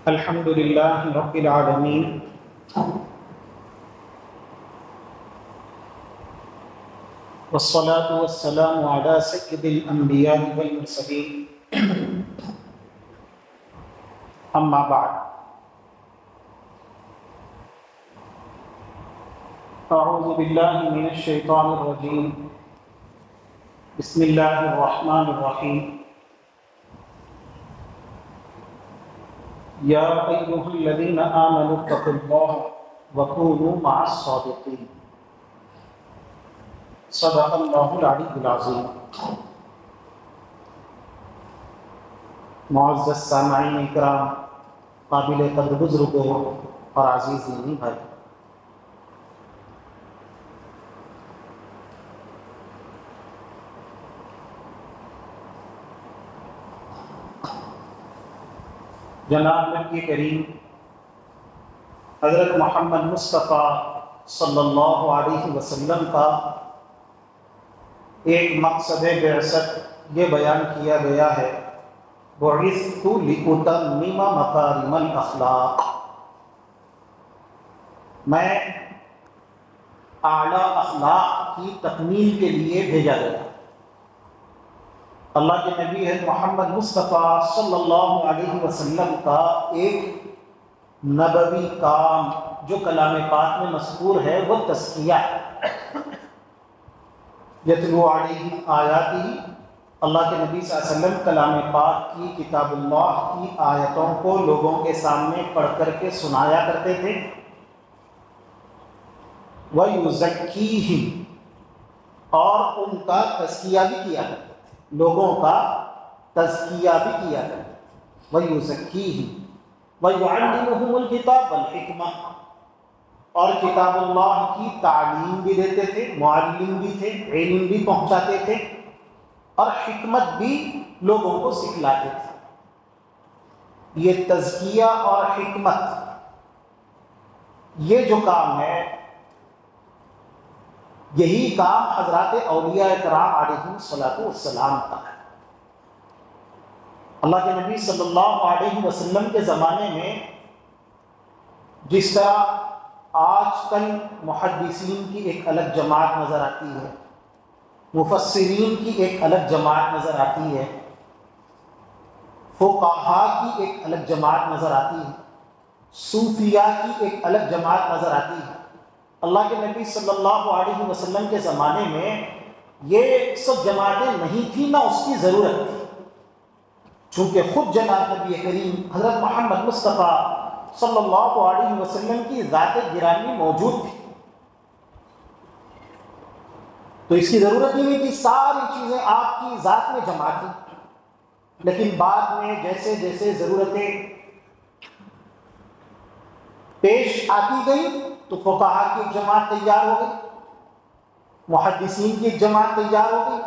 الحمد للہ رب العالمین والصلاة والسلام على سید الانبیاء والمرسلین اما بعد اعوذ باللہ من الشیطان الرجیم بسم اللہ الرحمن الرحیم یا ایہا الذین آمنوا اتقوا اللہ وکونوا مع الصادقین صدق اللہ العلی العظیم۔ معزز سامعین اکرام، قابل قدر بزرگوں اور عزیز دینی بھائی، جناب نبی کریم حضرت محمد مصطفیٰ صلی اللہ علیہ وسلم کا ایک مقصد بعثت یہ بیان کیا گیا ہے، بعثت لأتمم مکارم الاخلاق، میں اعلیٰ اخلاق کی تکمیل کے لیے بھیجا گیا۔ اللہ کے نبی ہے محمد مصطفیٰ صلی اللہ علیہ وسلم کا ایک نبوی کام جو کلام پاک میں مذکور ہے وہ تزکیہ ہے۔ یتلو علیہ آیاتی، اللہ کے نبی صلی اللہ علیہ وسلم کلام پاک کی، کتاب اللہ کی آیتوں کو لوگوں کے سامنے پڑھ کر کے سنایا کرتے تھے۔ وَيُزَكِّيهِمْ، اور ان کا تزکیہ بھی کیا کرتے تھے، لوگوں کا تزکیہ بھی کیا کرتے تھے۔ وَيُزَكِّيهِمْ وَيُعَلِّمُهُمُ الْكِتَابَ وَالْحِكْمَةَ، اور کتاب اللہ کی تعلیم بھی دیتے تھے، معلم بھی تھے، علم بھی پہنچاتے تھے، اور حکمت بھی لوگوں کو سکھلاتے تھے۔ یہ تزکیہ اور حکمت، یہ جو کام ہے، یہی کام حضرات اولیاء کرام علیہ السلام کا ہے۔ اللہ کے نبی صلی اللہ علیہ وسلم کے زمانے میں جس طرح آج کل محدثین کی ایک الگ جماعت نظر آتی ہے، مفسرین کی ایک الگ جماعت نظر آتی ہے، فقہاء کی ایک الگ جماعت نظر آتی ہے، صوفیاء کی ایک الگ جماعت نظر آتی ہے۔ اللہ کے نبی صلی اللہ علیہ وسلم کے زمانے میں یہ سب جماعتیں نہیں تھیں، نہ اس کی ضرورت تھی، چونکہ خود جناب نبی کریم حضرت محمد مصطفیٰ صلی اللہ علیہ وسلم کی ذات گرامی موجود تھی، تو اس کی ضرورت ہی نہیں تھی، ساری چیزیں آپ کی ذات میں جمع تھیں۔ لیکن بعد میں جیسے جیسے ضرورتیں پیش آتی گئی تو فقہاء کی ایک جماعت تیار ہو گئی، محدثین کی ایک جماعت تیار ہو گئی،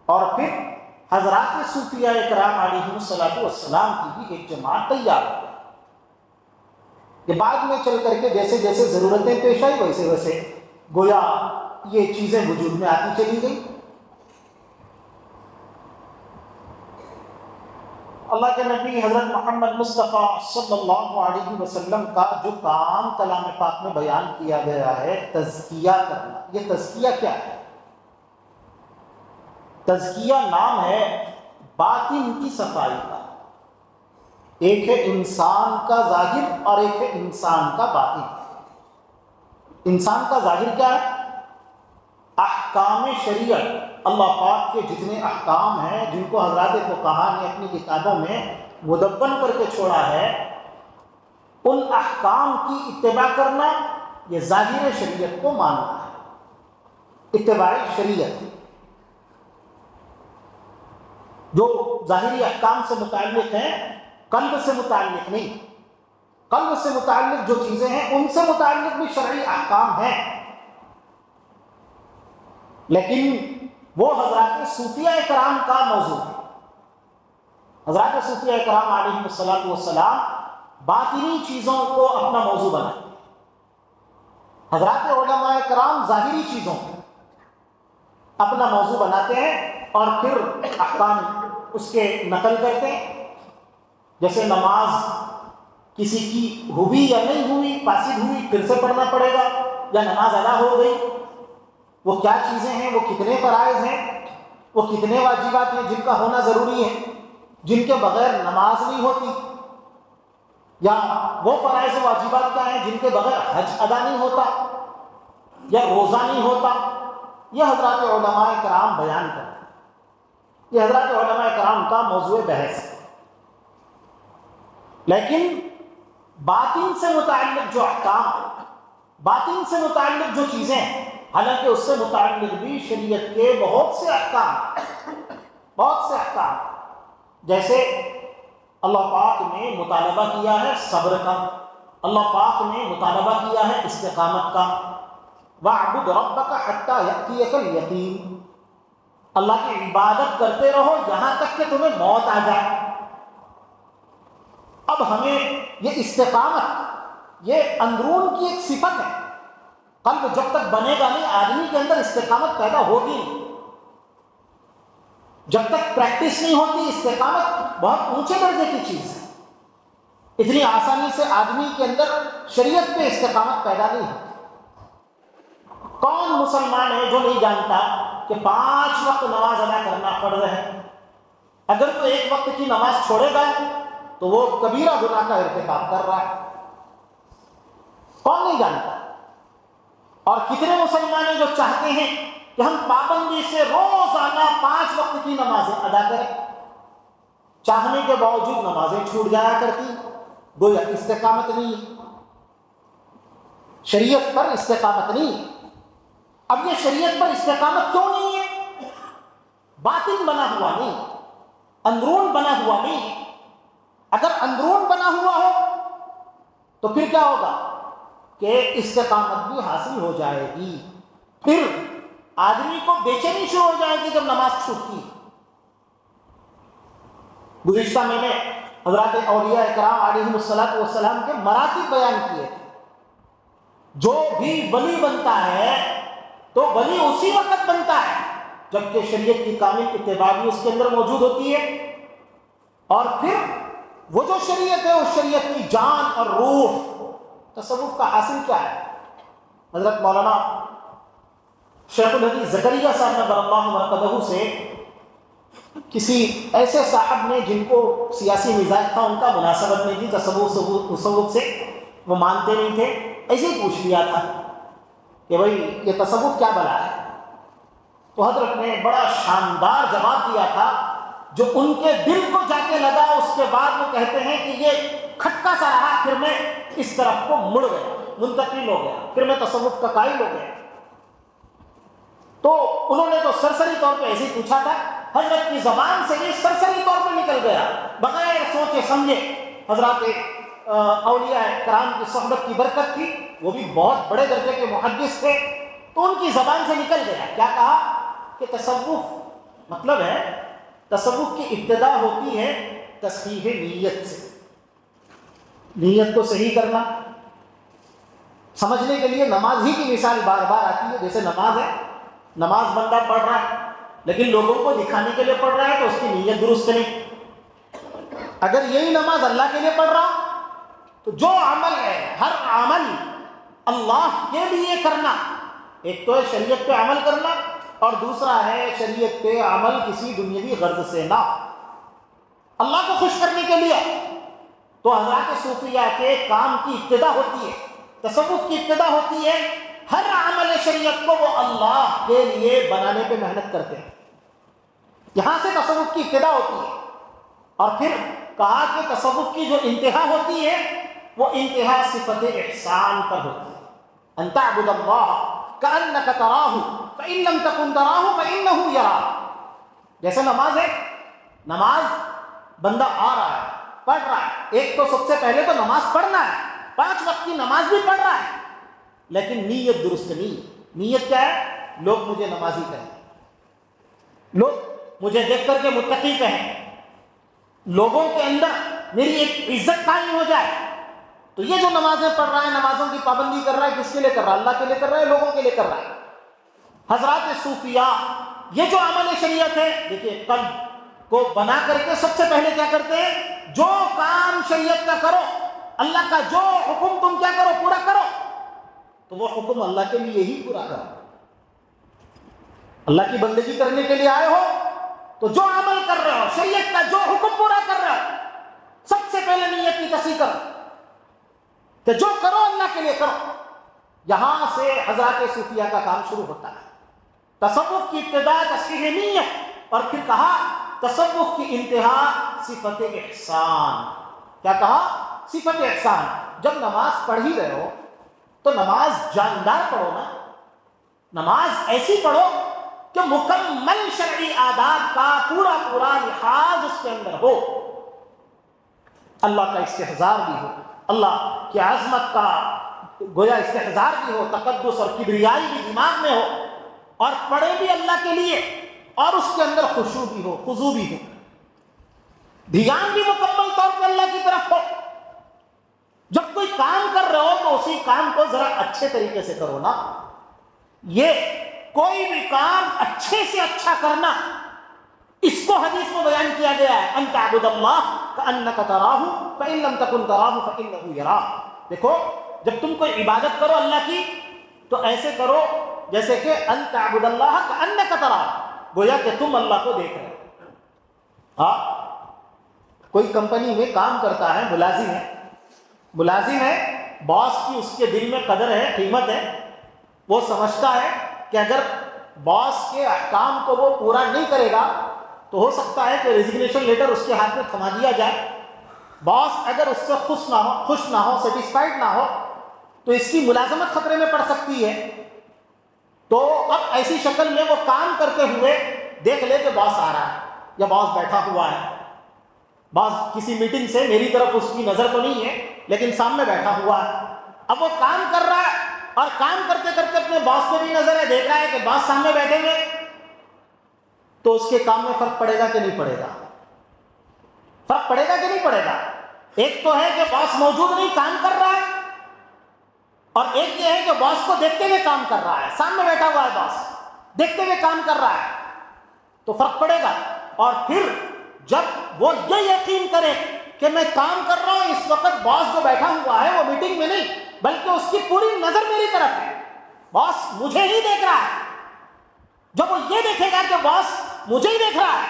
اور پھر حضرات صوفیاء کرام علیہ السلام کی بھی ایک جماعت تیار ہو گئی۔ کہ بعد میں چل کر کے جیسے جیسے ضرورتیں پیش آئی ویسے ویسے گویا یہ چیزیں وجود میں آتی چلی گئی۔ اللہ کے نبی حضرت محمد مصطفیٰ صلی اللہ علیہ وسلم کا جو کام کلام پاک میں بیان کیا گیا ہے، تزکیہ کرنا، یہ تزکیہ کیا ہے؟ تزکیہ نام ہے باطن کی صفائی کا۔ ایک ہے انسان کا ظاہر اور ایک ہے انسان کا باطن۔ انسان کا ظاہر کیا ہے؟ احکام شریعت، اللہ پاک کے جتنے احکام ہیں جن کو حضرات فقہاء نے اپنی کتابوں میں مدون کر کے چھوڑا ہے، ان احکام کی اتباع کرنا، یہ ظاہر شریعت کو ماننا ہے، اتباع شریعت۔ جو ظاہری احکام سے متعلق ہیں، قلب سے متعلق نہیں، قلب سے متعلق جو چیزیں ہیں ان سے متعلق بھی شرعی احکام ہیں، لیکن وہ حضرات صوفیاء کرام کا موضوع ہے۔ حضرات صوفیاء کرام علیہ السلام باطنی چیزوں کو اپنا موضوع بناتے ہیں، حضرات علماء کرام ظاہری چیزوں کو اپنا موضوع بناتے ہیں اور پھر احکام اس کے نقل کرتے ہیں۔ جیسے نماز کسی کی ہوئی یا نہیں ہوئی، فاسد ہوئی، پھر سے پڑھنا پڑے گا، یا نماز ادا ہو گئی، وہ کیا چیزیں ہیں، وہ کتنے فرائض ہیں، وہ کتنے واجبات ہیں جن کا ہونا ضروری ہے، جن کے بغیر نماز نہیں ہوتی، یا وہ فرائض و واجبات کیا ہیں جن کے بغیر حج ادا نہیں ہوتا یا روزہ نہیں ہوتا. یہ حضرات علماء کرام بیان کرتے ہیں. یہ حضرات علماء کرام کا موضوع بحث ہے. لیکن باطن سے متعلق جو احکام، باطن سے متعلق جو چیزیں ہیں، حالانکہ اس سے متعلق بھی شریعت کے بہت سے احکام، جیسے اللہ پاک نے مطالبہ کیا ہے صبر کا، اللہ پاک نے مطالبہ کیا ہے استقامت کا، وَاعْبُدْ رَبَّكَ حَتَّى يَأْتِيَكَ الْيَقِينُ، اللہ کی عبادت کرتے رہو یہاں تک کہ تمہیں موت آ جائے. اب ہمیں یہ استقامت، یہ اندرون کی ایک صفت ہے. قلب جب تک بنے گا نہیں، آدمی کے اندر استقامت پیدا ہوگی نہیں. جب تک پریکٹس نہیں ہوتی، استقامت بہت اونچے درجے کی چیز ہے. اتنی آسانی سے آدمی کے اندر شریعت پہ استقامت پیدا نہیں ہوتی. کون مسلمان ہے جو نہیں جانتا کہ 5 وقت نماز ادا کرنا فرض ہے؟ اگر تو ایک وقت کی نماز چھوڑے گا تو وہ کبیرہ گناہ کا ارتکاب کر رہا ہے. کون نہیں جانتا؟ اور کتنے مسلمان ہیں جو چاہتے ہیں کہ ہم پابندی سے روزانہ 5 وقت کی نمازیں ادا کریں، چاہنے کے باوجود نمازیں چھوٹ جایا کرتی. گویا استقامت نہیں ہے، شریعت پر استقامت نہیں ہے. اب یہ شریعت پر استقامت کیوں نہیں ہے؟ باطن بنا ہوا نہیں، اندرون بنا ہوا نہیں. اگر اندرون بنا ہوا ہو تو پھر کیا ہوگا کہ استقامت بھی حاصل ہو جائے گی. پھر آدمی کو بے چینی شروع ہو جائے گی جب نماز چھوٹتی ہے. گزشتہ میں نے حضرات اولیاء کرام علیہم الصلوۃ والسلام کے مراتب بیان کیے تھے. جو بھی ولی بنتا ہے تو ولی اسی وقت بنتا ہے جبکہ شریعت کی کامل اتباع بھی اس کے اندر موجود ہوتی ہے. اور پھر وہ جو شریعت ہے اس شریعت کی جان اور روح تصوف کا حاصل کیا ہے؟ حضرت مولانا شیخ الحدیث زکریا صاحب نور اللہ مرقدہ سے کسی ایسے صاحب نے جن کو سیاسی مزاج تھا، ان کا مناسبت نہیں تھی تصوف سے، وہ مانتے نہیں تھے، ایسے ہی پوچھ لیا تھا کہ بھائی یہ تصوف کیا بلا ہے؟ تو حضرت نے بڑا شاندار جواب دیا تھا جو ان کے دل کو جا کے لگا. اس کے بعد وہ کہتے ہیں کہ یہ کھٹکا سا رہا، پھر میں اس طرف کو مڑ گیا، منتقل ہو گیا، پھر میں تصوف کا قائل ہو گیا. تو انہوں نے تو سرسری طور پہ ایسے ہی پوچھا تھا، حضرت کی زبان سے یہ سرسری طور پہ نکل گیا بغیر سوچے سمجھے. حضرات اولیاء کرام کی صحبت کی برکت تھی، وہ بھی بہت بڑے درجے کے محدث تھے، تو ان کی زبان سے نکل گیا. کیا کہا کہ تصوف مطلب ہے، تصوف کی ابتدا ہوتی ہے تصحیح نیت سے. نیت کو صحیح کرنا. سمجھنے کے لیے نماز ہی کی مثال بار بار آتی ہے. جیسے نماز ہے، نماز بندہ پڑھ رہا ہے لیکن لوگوں کو دکھانے کے لیے پڑھ رہا ہے تو اس کی نیت درست نہیں. اگر یہی نماز اللہ کے لیے پڑھ رہا تو جو عمل ہے، ہر عمل اللہ کے لیے کرنا، ایک تو ہے شریعت پہ عمل کرنا اور دوسرا ہے شریعت پہ عمل کسی دنیاوی غرض سے نہ، اللہ کو خوش کرنے کے لیے. تو حضرات صوفیہ کے کام کی ابتدا ہوتی ہے، تصوف کی ابتدا ہوتی ہے، ہر عمل شریعت کو وہ اللہ کے لیے بنانے پہ محنت کرتے ہیں. یہاں سے تصوف کی ابتدا ہوتی ہے. اور پھر کہا کہ تصوف کی جو انتہا ہوتی ہے وہ انتہا صفت احسان پر ہوتی ہے. ان تعبد اللہ کأنک تراہ فإن لم تکن تراہ فإنہ یراک. جیسے نماز ہے، نماز بندہ آ رہا ہے، پڑھ رہا ہے. ایک تو سب سے پہلے تو نماز پڑھنا ہے، 5 وقت کی نماز بھی پڑھ رہا ہے، لیکن نیت درست نہیں. نیت کیا ہے؟ لوگ مجھے نمازی کہیں، لوگ مجھے دیکھ کر کے متقی کہیں، لوگوں کے اندر میری ایک عزت قائم ہو جائے. تو یہ جو نمازیں پڑھ رہا ہے، نمازوں کی پابندی کر رہا ہے، کس کے لیے کر رہا ہے؟ اللہ کے لیے کر رہا ہے، لوگوں کے لیے کر رہا ہے. حضرات صوفیاء یہ جو عمل شریعت ہے، دیکھیے قلب کو بنا کر کے سب سے پہلے کیا کرتے ہیں؟ جو کام شریعت کا کرو، اللہ کا جو حکم تم کیا کرو پورا کرو، تو وہ حکم اللہ کے لیے ہی پورا کرو. اللہ کی بندگی کرنے کے لیے آئے ہو تو جو عمل کر رہے ہو شریعت کا جو حکم پورا کر رہے ہو، سب سے پہلے نیت کی تصحیح کرو کہ جو کرو اللہ کے لیے کرو. یہاں سے حضرات صوفیہ کا کام شروع ہوتا ہے. تصوف کی ابتدا تصحیح نیت، اور پھر کہا تصوف کی انتہا صفت احسان. کیا کہا؟ صفت احسان. جب نماز پڑھ ہی رہے ہو تو نماز جاندار پڑھو نا، نماز ایسی پڑھو کہ مکمل شرعی آداب کا پورا پورا لحاظ اس کے اندر ہو، اللہ کا استحضار بھی ہو، اللہ کی عظمت کا گویا استحضار بھی ہو، تقدس اور کبریائی بھی دماغ میں ہو، اور پڑھے بھی اللہ کے لیے، اور اس کے اندر خشوع بھی ہو، خضوع بھی ہو، دھیان بھی مکمل طور پہ اللہ کی طرف ہو. جب کوئی کام کر رہے ہو تو اسی کام کو ذرا اچھے طریقے سے کرو نا. یہ کوئی بھی کام اچھے سے اچھا کرنا، اس کو حدیث میں بیان کیا گیا ہے، ان تعبد اللہ کأنک تراہ فإن لم تکن تراہ فإنہ یراک. دیکھو جب تم کوئی عبادت کرو اللہ کی تو ایسے کرو جیسے کہ ان تعبد اللہ کأنک تراہ، گویا کہ تم اللہ کو دیکھ رہے ہو. ہاں کوئی کمپنی میں کام کرتا ہے، ملازم ہے، باس کی اس کے دل میں قدر ہے، قیمت ہے. وہ سمجھتا ہے کہ اگر باس کے احکام کو وہ پورا نہیں کرے گا تو ہو سکتا ہے کہ ریزگنیشن لیٹر اس کے ہاتھ میں تھما دیا جائے. باس اگر اس سے خوش نہ ہو سیٹسفائیڈ نہ ہو تو اس کی ملازمت خطرے میں پڑ سکتی ہے. تو اب ایسی شکل میں وہ کام کرتے ہوئے دیکھ لے کہ باس آ رہا ہے یا باس بیٹھا ہوا ہے، باس کسی میٹنگ سے میری طرف اس کی نظر تو نہیں ہے لیکن سامنے بیٹھا ہوا ہے. اب وہ کام کر رہا ہے اور کام کرتے کرتے اپنے باس کو بھی نظر ہے، دیکھ رہا ہے کہ باس سامنے بیٹھے ہوئے، تو اس کے کام میں فرق پڑے گا کہ نہیں پڑے گا؟ فرق پڑے گا کہ نہیں پڑے گا؟ ایک تو ہے کہ باس موجود نہیں کام کر رہا ہے، اور ایک یہ ہے کہ باس کو دیکھتے ہوئے کام کر رہا ہے، سامنے بیٹھا ہوا ہے باس دیکھتے ہوئے کام کر رہا ہے، تو فرق پڑے گا. اور پھر جب وہ یہ یقین کرے کہ میں کام کر رہا ہوں، اس وقت باس جو بیٹھا ہوا ہے وہ میٹنگ میں نہیں بلکہ اس کی پوری نظر میری طرف ہے، باس مجھے ہی دیکھ رہا ہے. جب وہ یہ دیکھے گا کہ باس مجھے ہی دیکھ رہا ہے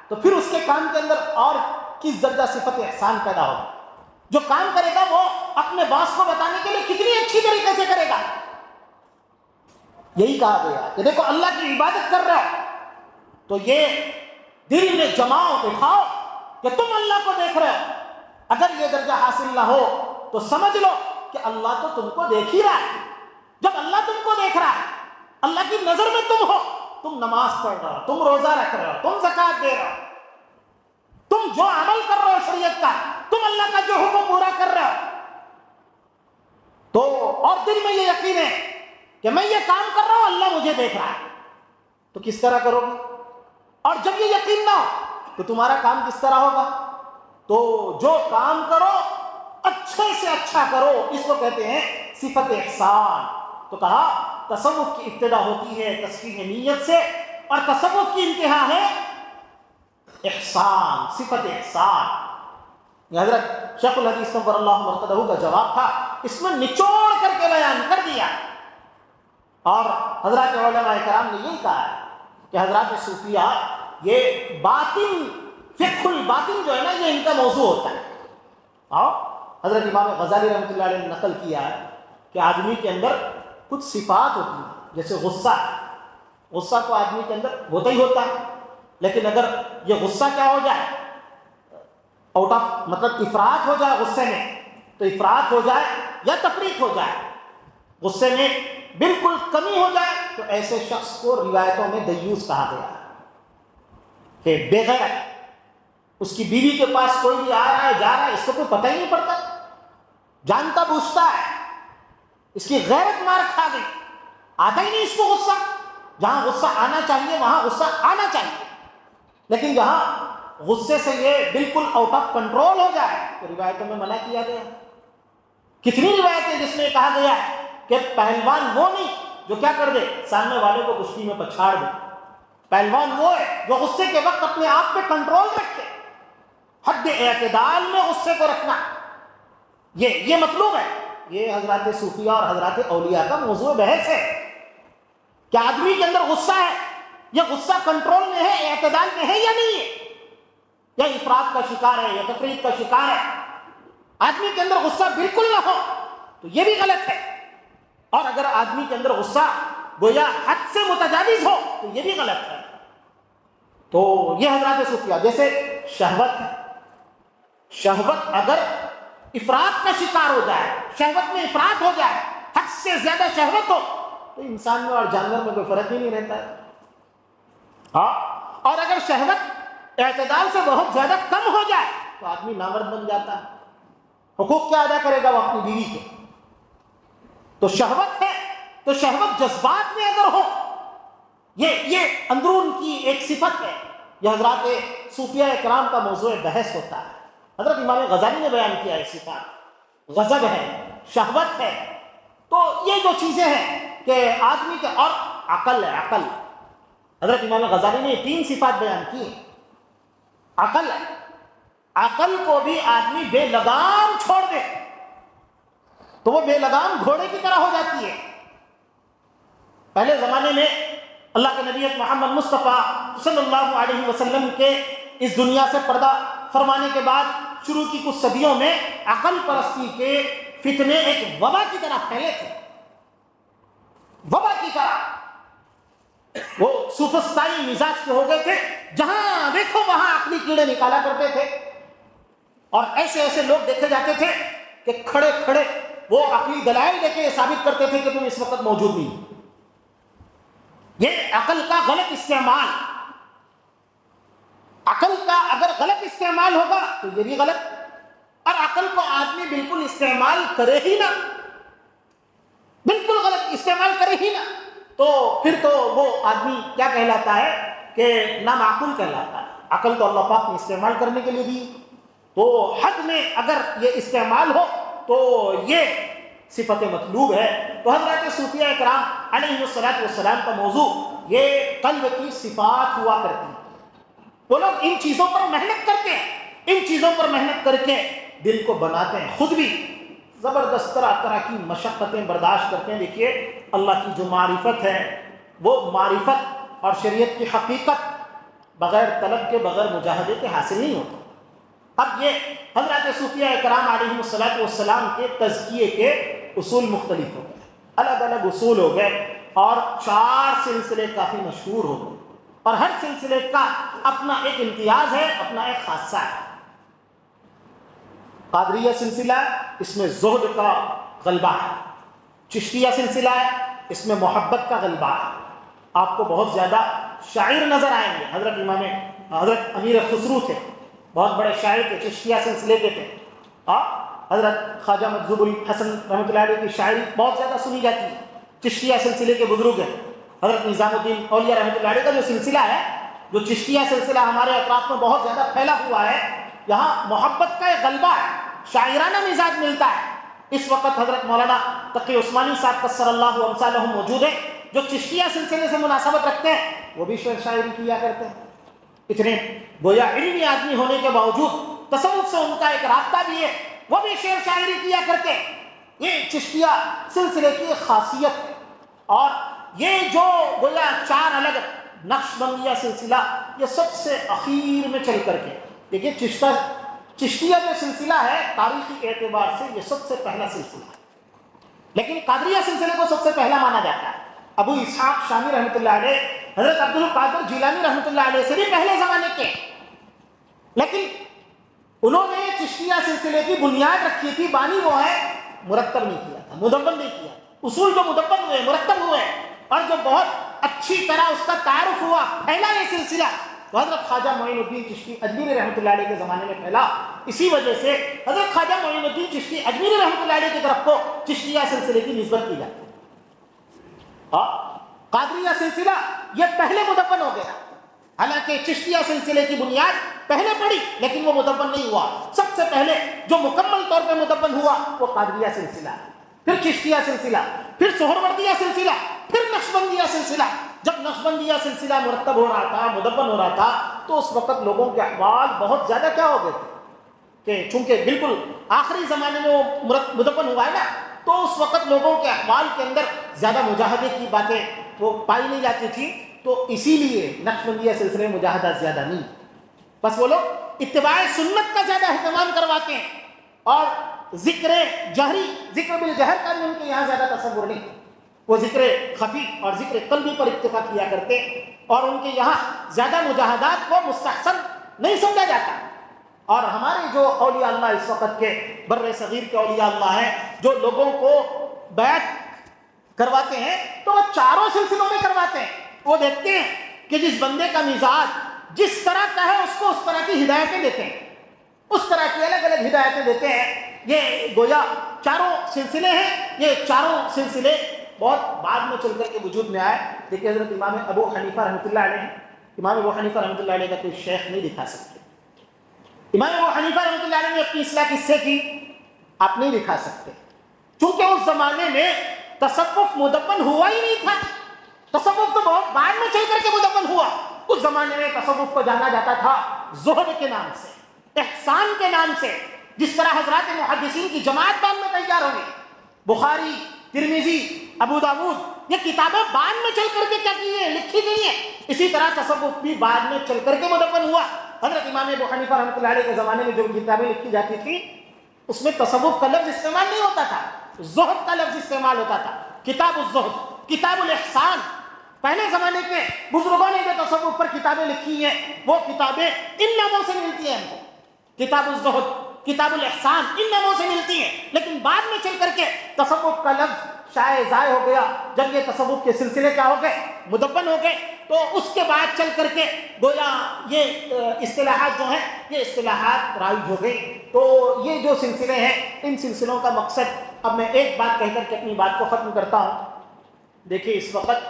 تو پھر اس کے کام کے اندر اور کس درجہ صفت احسان پیدا ہوگا. جو کام کرے گا وہ اپنے باس کو بتانے کے لیے کتنی اچھی طریقے سے کرے گا. یہی کہا گیا کہ دیکھو اللہ کی عبادت کر رہے ہو تو یہ دل میں جماؤ بٹھاؤ کہ تم اللہ کو دیکھ رہے ہو. اگر یہ درجہ حاصل نہ ہو تو سمجھ لو کہ اللہ تو تم کو دیکھ ہی رہا ہے. جب اللہ تم کو دیکھ رہا ہے، اللہ کی نظر میں تم ہو، تم نماز پڑھ رہے ہو، تم روزہ رکھ رہے ہو، تم زکوٰۃ دے رہے ہو، تم جو عمل کر رہے ہو شریعت کا، تم اللہ کا جو حکم پورا کر رہے ہو، تو اور دل میں یہ یقین ہے کہ میں یہ کام کر رہا ہوں اللہ مجھے دیکھ رہا ہے، تو کس طرح کرو گے؟ اور جب یہ یقین نہ ہو تو تمہارا کام کس طرح ہوگا؟ تو جو کام کرو اچھے سے اچھا کرو، اس کو کہتے ہیں صفت احسان. تو کہا تصوف کی ابتدا ہوتی ہے تصحیح نیت سے، اور تصوف کی انتہا ہے احسان، صفت احسان. یہ حضرت شیخ الحدیث نور اللہ مرقدہ کا جواب تھا، اس میں نچوڑ کر کے بیان کر دیا. اور حضرات علماء کرام نے یہی کہا ہے کہ حضرات صوفیہ یہ باطن، فقہ الباطن جو ہے نا، یہ ان کا موضوع ہوتا ہے. اور حضرت امام غزالی رحمۃ اللہ علیہ نے نقل کیا ہے کہ آدمی کے اندر کچھ صفات ہوتی ہیں، جیسے غصہ تو آدمی کے اندر ہوتا ہی ہوتا ہے، لیکن اگر یہ غصہ کیا ہو جائے، آؤٹ آف مطلب افراط ہو جائے غصے میں، تو افراط ہو جائے یا تفریط ہو جائے، غصے میں بالکل کمی ہو جائے، تو ایسے شخص کو روایتوں میں دیوس کہا گیا ہے کہ بے غیرت. اس کی بیوی کے پاس کوئی بھی آ رہا ہے جا رہا ہے، اس کو کوئی پتہ ہی نہیں پڑتا، جانتا بوجھتا ہے، اس کی غیرت مار کھا گئی، آتا ہی نہیں اس کو غصہ. جہاں غصہ آنا چاہیے وہاں غصہ آنا چاہیے، لیکن جہاں غصے سے یہ بالکل آؤٹ آف کنٹرول ہو جائے تو روایتوں میں منع کیا گیا. کتنی روایتیں جس میں کہا گیا ہے کہ پہلوان وہ نہیں جو کیا کر دے، سامنے والے کو کشتی میں پچھاڑ دے. پہلوان وہ ہے جو غصے کے وقت اپنے آپ پہ کنٹرول رکھے، حد اعتدال میں غصے کو رکھنا، یہ مطلوب ہے. یہ حضرات صوفیہ اور حضرات اولیاء کا موضوع بحث ہے کہ آدمی کے اندر غصہ ہے، یہ غصہ کنٹرول میں ہے، اعتدال میں ہے یا نہیں ہے، یا افراط کا شکار ہے یا تفریط کا شکار ہے. آدمی کے اندر غصہ بالکل نہ ہو تو یہ بھی غلط ہے، اور اگر آدمی کے اندر غصہ گویا حد سے متجاوز ہو تو یہ بھی غلط ہے. تو یہ حضرات صوفیہ جیسے شہوت ہے، شہوت اگر افراط کا شکار ہو جائے، شہوت میں افراط ہو جائے، حد سے زیادہ شہوت ہو تو انسان میں اور جانور میں کوئی فرق ہی نہیں رہتا ہے. ہاں، اور اگر شہوت اعتدال سے بہت زیادہ کم ہو جائے تو آدمی نامرد بن جاتا ہے. حقوق کیا ادا کرے گا وہ اپنی بیوی کے؟ تو شہوت ہے تو شہوت جذبات میں اگر ہو، یہ اندرون کی ایک صفت ہے. یہ حضرات صوفیہ اکرام کا موضوع بحث ہوتا ہے. حضرت امام غزالی نے بیان کیا ہے صفات، غضب ہے، شہوت ہے. تو یہ جو چیزیں ہیں کہ آدمی کے، اور عقل ہے، عقل. حضرت امام غزالی نے 3 صفات بیان کی ہیں. عقل ہے، عقل کو بھی آدمی بے لگام چھوڑ دے تو وہ بے لگام گھوڑے کی طرح ہو جاتی ہے. پہلے زمانے میں اللہ کے نبی محمد مصطفیٰ صلی اللہ علیہ وسلم کے اس دنیا سے پردہ فرمانے کے بعد شروع کی کچھ صدیوں میں عقل پرستی کے فتنے ایک وبا کی طرح پھیلے تھے، وبا کی طرح. وہ سوفسطائی مزاج کے ہو گئے تھے، جہاں دیکھو وہاں عقلی کیڑے نکالا کرتے تھے، اور ایسے ایسے لوگ دیکھے جاتے تھے کہ کھڑے کھڑے وہ عقلی دلائل دے کے یہ ثابت کرتے تھے کہ تم اس وقت موجود نہیں. یہ عقل کا غلط استعمال. عقل کا اگر غلط استعمال ہوگا تو یہ بھی غلط، اور عقل کو آدمی بالکل استعمال کرے ہی نہ، بالکل غلط استعمال کرے ہی نہ، تو پھر تو وہ آدمی کیا کہلاتا ہے کہ نامعقول کہلاتا ہے. عقل تو اللہ پاک نے استعمال کرنے کے لیے دی، تو حد میں اگر یہ استعمال ہو تو یہ صفت مطلوب ہے. تو حضرات صوفیہ اکرام علیہ السلام کا موضوع یہ قلب کی صفات ہوا کرتی ہیں. وہ لوگ ان چیزوں پر محنت کرتے ہیں، ان چیزوں پر محنت کر کے دل کو بناتے ہیں، خود بھی زبردست طرح طرح کی مشقتیں برداشت کرتے ہیں. دیکھیے اللہ کی جو معرفت ہے وہ معرفت اور شریعت کی حقیقت بغیر طلب کے، بغیر مجاہدے کے حاصل نہیں ہوتا. اب یہ حضرات صوفیہ اکرام علیہ السلام کے تزکیے کے اصول مختلف ہو گئے، الگ الگ اصول ہو گئے، اور 4 سلسلے کافی مشہور ہو گئے، اور ہر سلسلے کا اپنا ایک امتیاز ہے، اپنا ایک خاصہ ہے. قادریہ سلسلہ، اس میں زہد کا غلبہ ہے. چشتیہ سلسلہ ہے، اس میں محبت کا غلبہ ہے. آپ کو بہت زیادہ شاعر نظر آئیں گے. حضرت امیر خسرو تھے، بہت بڑے شاعر تھے، چشتیہ سلسلے کے تھے. حضرت خواجہ مجذوب الحسن رحمۃ اللہ علیہ کی شاعری بہت زیادہ سنی جاتی ہے، چشتیہ سلسلے کے بزرگ ہیں. حضرت نظام الدین اولیاء رحمۃ اللہ علیہ کا جو سلسلہ ہے، جو چشتیہ سلسلہ ہمارے اطراف میں بہت زیادہ پھیلا ہوا ہے، یہاں محبت کا ایک غلبہ ہے، شاعرانہ مزاج ملتا ہے. اس وقت حضرت مولانا تقی عثمانی صاحب قصر اللہ امثالہ موجود ہیں، جو چشتیہ سلسلے سے مناسبت رکھتے ہیں، وہ بھی شعر شاعری کیا کرتے ہیں. اتنے گویا علمی آدمی ہونے کے باوجود تصوف سے ان کا ایک رابطہ بھی ہے، وہ بھی شعر شاعری کیا کرتے ہیں. یہ چشتیہ سلسلے کی ایک خاصیت ہے. اور یہ جو گویا 4 الگ نقشبندیہ سلسلہ، یہ سب سے اخیر میں چل کر کے، دیکھیے چشتیہ جو سلسلہ ہے تاریخی اعتبار سے یہ سب سے پہلا سلسلہ ہے، لیکن قادریہ سلسلے کو سب سے پہلا مانا جاتا ہے. ابو اسحاق شامی رحمۃ اللہ علیہ، حضرت عبد القادر جیلانی رحمۃ اللہ علیہ سے بھی پہلے زمانے کے، لیکن انہوں نے چشتیہ سلسلے کی بنیاد رکھی تھی. بانی وہ ہے، مرتب نہیں کیا تھا، مدون نہیں کیا. اصول جو مدون ہوئے، مرتب ہوئے، اور جو بہت اچھی طرح اس کا تعارف ہوا، پھیلا یہ سلسلہ، تو حضرت خواجہ معین الدین چشتی اجمیری رحمۃ اللہ علیہ کے زمانے میں پھیلا. اسی وجہ سے حضرت خواجہ معین الدین چشتی اجمیری رحمۃ اللہ علیہ کی طرف کو چشتیہ سلسلے کی نسبت کی جاتی ہے. قادریہ سلسلہ یہ پہلے مدون ہو گیا، حالانکہ چشتیہ سلسلے کی بنیاد پہلے پڑی لیکن وہ مدون نہیں ہوا. سب سے پہلے جو مکمل طور پہ مدون ہوا وہ قادریہ سلسلہ، پھر چشتیہ سلسلہ، پھر سہروردیہ سلسلہ، پھر نقشبندیہ سلسلہ. جب نقشبندیہ سلسلہ مرتب ہو رہا تھا، مدون ہو رہا تھا، تو اس وقت لوگوں کے احوال بہت زیادہ کیا ہو گئے تھے، کہ چونکہ بالکل آخری زمانے میں وہ مدفن ہوا ہے نا، تو اس وقت لوگوں کے احوال کے اندر زیادہ مجاہدے کی باتیں وہ پائی نہیں جاتی تھی، تو اسی لیے نقشبندیہ سلسلے میں مجاہدہ زیادہ نہیں، بس وہ لوگ اتباع سنت کا زیادہ اہتمام کرواتے ہیں، اور ذکر جہری، ذکر بالجہر کا بھی ان کے یہاں زیادہ تصور نہیں، وہ ذکر خفی اور ذکر قلبی پر اکتفا کیا کرتے، اور ان کے یہاں زیادہ مجاہدات کو مستحسن نہیں سمجھا جاتا۔ اور ہمارے جو اولیاء اللہ اس وقت کے بر صغیر کے اولیاء اللہ ہیں، جو لوگوں کو بیعت کرواتے ہیں تو وہ چاروں سلسلوں میں کرواتے ہیں۔ وہ دیکھتے ہیں کہ جس بندے کا مزاج جس طرح کا ہے اس کو اس طرح کی ہدایتیں دیتے ہیں، اس طرح کی الگ الگ ہدایتیں دیتے ہیں۔ یہ گویا چاروں سلسلے ہیں، یہ چاروں سلسلے بہت بعد میں چل کر کے وجود میں آئے۔ دیکھیے حضرت امام ابو حنیفہ رحمۃ اللہ علیہ، امام ابو حنیفہ رحمۃ اللہ علیہ کا کوئی شیخ نہیں دکھا سکتے۔ امام ابو حنیفہ رحمۃ اللہ علیہ نے اپنی اصلاح کس سے کی؟ آپ نہیں دکھا سکتے، چونکہ اس زمانے میں تصوف مدفن ہوا ہی نہیں تھا۔ تصوف تو بہت بعد میں چل کر کے مدفن ہوا۔ اس زمانے میں تصوف کو جانا جاتا تھا زہد کے نام سے، احسان کے نام سے، جس طرح حضرات محدثین کی جماعت بعد میں تیار ہوگی۔ بخاری، ترمذی، ابو داود، یہ کتابیں بعد میں چل کر کے کیا کی ہیں؟ لکھی گئی ہیں۔ اسی طرح تصوف بھی بعد میں چل کر کے مدفن ہوا۔ حضرت امام ابو حنیفہ رحمۃ اللہ علیہ کے زمانے میں جو کتابیں لکھی جاتی تھی اس میں تصوف کا لفظ استعمال نہیں ہوتا تھا، زہد کا لفظ استعمال ہوتا تھا۔ کتاب الزہد، کتاب الاحسان، پہلے زمانے کے بزرگوں نے جو تصوف پر کتابیں لکھی ہیں وہ کتابیں ان ناموں سے ملتی ہیں ہم کو، کتاب الزہد، کتاب الاحسان، ان ناموں سے ملتی ہیں۔ لیکن بعد میں چل کر کے تصوف کا لفظ شائع ضائع ہو گیا، جب یہ تصوف کے سلسلے کیا ہو گئے؟ مدفن ہو گئے، تو اس کے بعد چل کر کے گویا یہ اصطلاحات جو ہیں یہ اصطلاحات رائج ہو گئی۔ تو یہ جو سلسلے ہیں ان سلسلوں کا مقصد، اب میں ایک بات کہہ کر کے اپنی بات کو ختم کرتا ہوں۔ دیکھیے اس وقت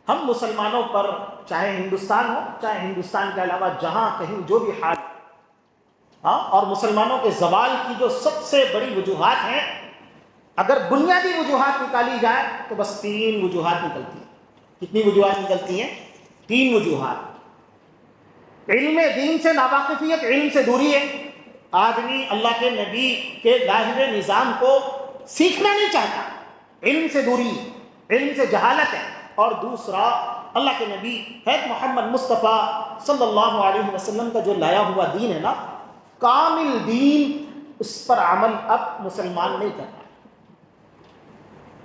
ہم مسلمانوں پر، چاہے ہندوستان ہو چاہے ہندوستان کے علاوہ جہاں کہیں جو بھی حال، اور مسلمانوں کے زوال کی جو سب سے بڑی وجوہات ہیں، اگر بنیادی وجوہات نکالی جائے تو بس 3 وجوہات نکلتی ہیں۔ کتنی وجوہات نکلتی ہیں؟ 3 وجوہات۔ علم دین سے ناواقفیت، علم سے دوری ہے، آدمی اللہ کے نبی کے لائے ہوئے نظام کو سیکھنا نہیں چاہتا، علم سے دوری، علم سے جہالت ہے۔ اور دوسرا، اللہ کے نبی حضرت محمد مصطفیٰ صلی اللہ علیہ وسلم کا جو لایا ہوا دین ہے نا، کامل دین، اس پر عمل اب مسلمان نہیں کرتا۔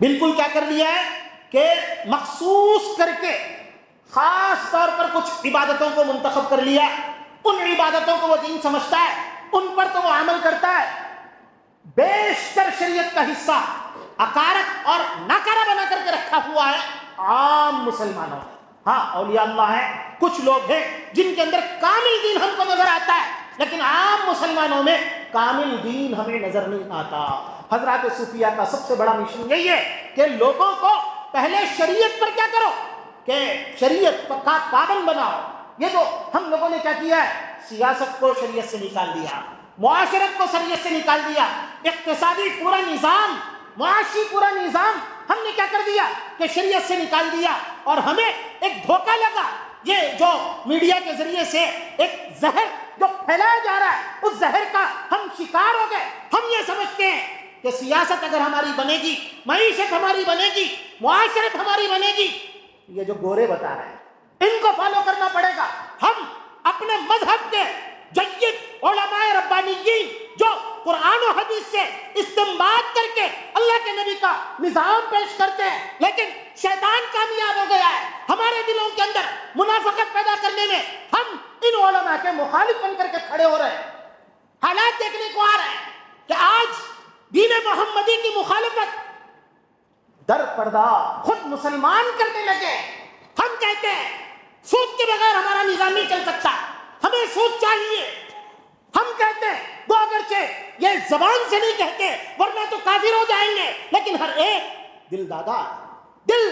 بالکل کیا کر لیا ہے کہ مخصوص کر کے خاص طور پر کچھ عبادتوں کو منتخب کر لیا، ان عبادتوں کو وہ دین سمجھتا ہے، ان پر تو وہ عمل کرتا ہے۔ بیشتر شریعت کا حصہ اکارت اور ناکارہ بنا کر کے رکھا ہوا ہے عام مسلمانوں نے۔ ہاں اولیاء اللہ ہیں، کچھ لوگ ہیں جن کے اندر کامل دین ہم کو نظر آتا ہے، لیکن عام مسلمانوں میں کامل دین ہمیں نظر نہیں آتا۔ حضرات صوفیہ کا سب سے بڑا مشن یہی ہے کہ لوگوں کو پہلے شریعت پر کیا کرو کہ شریعت کا پابند بناؤ۔ یہ جو ہم لوگوں نے کیا کیا ہے، سیاست کو شریعت سے نکال دیا، معاشرت کو شریعت سے نکال دیا، اقتصادی پورا نظام، معاشی پورا نظام ہم نے کیا کر دیا کہ شریعت سے نکال دیا، اور ہمیں ایک دھوکہ لگا۔ یہ جو میڈیا کے ذریعے سے ایک زہر جو پھیلایا جا رہا ہے، اس زہر کا ہم شکار ہو گئے۔ ہم یہ سمجھتے ہیں کہ سیاست اگر ہماری بنے گی، معیشت ہماری بنے گی، معاشرت ہماری بنے گی، یہ جو گورے بتا رہے ہیں ان کو فالو کرنا پڑے گا۔ ہم اپنے مذہب کے جید علماء ربانیین جو قرآن و حدیث سے استنباط کر کے اللہ کے نبی کا نظام پیش کرتے ہیں، لیکن شیطان کامیاب ہو گیا ہے ہمارے دلوں کے اندر منافقت پیدا کرنے میں۔ ہم ان علماء کے مخالف بن کر کے کھڑے ہو رہے ہیں۔ حالات دیکھنے کو آ رہے ہیں کہ آج دین محمدی کی مخالفت در پردہ خود مسلمان کرنے لگے۔ ہم کہتے ہیں سود کے بغیر ہمارا نظام نہیں چل سکتا، ہمیں سود چاہیے۔ ہم کہتے ہیں وہ اگرچہ یہ زبان سے نہیں کہتے ورنہ تو کافر ہو جائیں گے، لیکن ہر ایک دل دادا، دل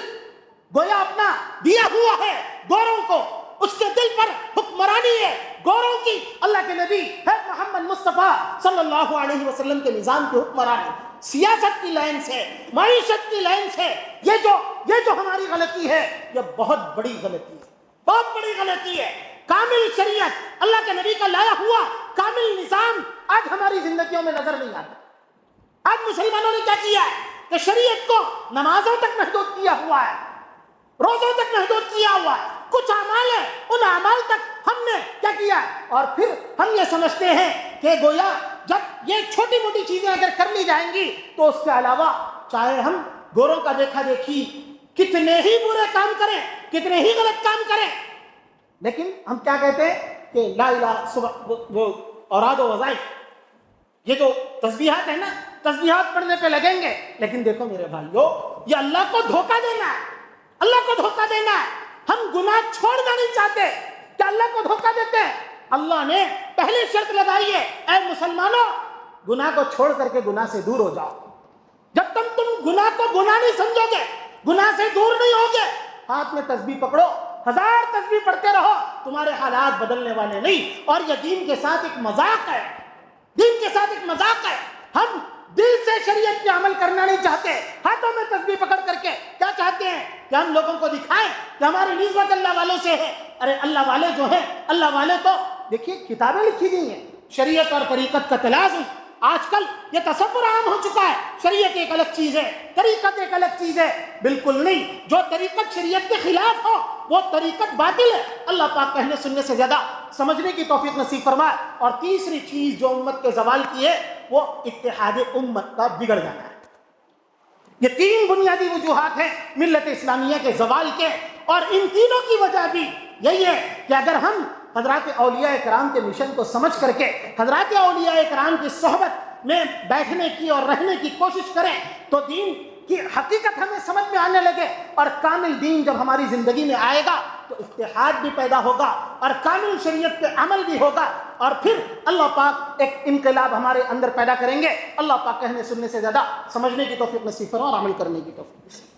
گویا اپنا دیا ہوا ہے گوروں کو، اس کے دل پر حکمرانی ہے گوروں کی، اللہ کے نبی ہے محمد مصطفیٰ صلی اللہ علیہ وسلم کے نظام کی حکمرانی۔ سیاست کی لائن سے، معیشت کی لائن سے یہ جو ہماری غلطی ہے، یہ بہت بڑی غلطی ہے، بہت بڑی غلطی ہے۔ کامل شریعت، اللہ کے نبی کا لایا ہوا کامل نظام آج ہماری زندگیوں میں نظر نہیں آتا۔ آج مسلمانوں نے کیا کیا ہے کہ شریعت کو نمازوں تک محدود کیا ہوا ہے، روزوں تک محدود کیا ہوا ہے، کچھ اعمال ہیں ان اعمال تک ہم نے کیا کیا، اور پھر ہم یہ سمجھتے ہیں کہ گویا جب یہ چھوٹی موٹی چیزیں اگر کر لی جائیں گی تو اس کے علاوہ چاہے ہم گوروں کا دیکھا دیکھی کتنے ہی برے کام کریں، کتنے ہی غلط کام کریں، لیکن ہم کیا کہتے ہیں کہ لا الہ وہ اوراد و وظائف، یہ جو تسبیحات ہیں نا، تسبیحات پڑھنے پہ لگیں گے، لیکن دیکھو میرے بھائیو، یہ اللہ کو دھوکہ دینا ہے، اللہ کو دھوکہ دینا ہے۔ ہم گناہ چھوڑنا نہیں چاہتے کہ اللہ کو دھوکہ دیتے ہیں۔ اللہ نے پہلی شرط لگائی ہے، اے مسلمانوں گناہ کو چھوڑ کر کے گناہ سے دور ہو جاؤ۔ جب تم گناہ کو گناہ نہیں سمجھو گے، گناہ سے دور نہیں ہوگے، ہاتھ میں تسبیح پکڑو، 1000 تسبیح پڑھتے رہو، تمہارے حالات بدلنے والے نہیں۔ اور یہ دین کے ساتھ ایک مذاق ہے، دین کے ساتھ ایک مذاق ہے۔ ہم دل سے شریعت پہ عمل کرنا نہیں چاہتے، ہاتھوں میں تسبیح پکڑ کر کے کیا چاہتے ہیں کہ ہم لوگوں کو دکھائیں کہ ہماری نسبت اللہ والوں سے ہے۔ ارے اللہ والے جو ہیں، اللہ والے تو دیکھیے کتابیں لکھی گئی ہیں، شریعت اور طریقت کا تلازم۔ آج کل یہ تصور عام ہو چکا ہے، شریعت ایک الگ چیز ہے، طریقت ایک الگ چیز ہے۔ بالکل نہیں، جو طریقت شریعت کے خلاف ہو وہ طریقت باطل ہے۔ اللہ پاک کہنے سننے سے زیادہ سمجھنے کی توفیق نصیب فرمائے۔ اور تیسری چیز جو امت کے زوال کی ہے وہ اتحاد امت کا بگڑ جانا ہے۔ یہ 3 بنیادی وجوہات ہیں ملت اسلامیہ کے زوال کے، اور ان تینوں کی وجہ بھی یہی ہے کہ اگر ہم حضرات اولیاء کرام کے مشن کو سمجھ کر کے حضرات اولیاء کرام کی صحبت میں بیٹھنے کی اور رہنے کی کوشش کریں تو دین کی حقیقت ہمیں سمجھ میں آنے لگے، اور کامل دین جب ہماری زندگی میں آئے گا تو اتحاد بھی پیدا ہوگا اور کامل شریعت پہ عمل بھی ہوگا، اور پھر اللہ پاک ایک انقلاب ہمارے اندر پیدا کریں گے۔ اللہ پاک کہنے سننے سے زیادہ سمجھنے کی توفیق نصیب فرمائے اور عمل کرنے کی توفیق نصیب۔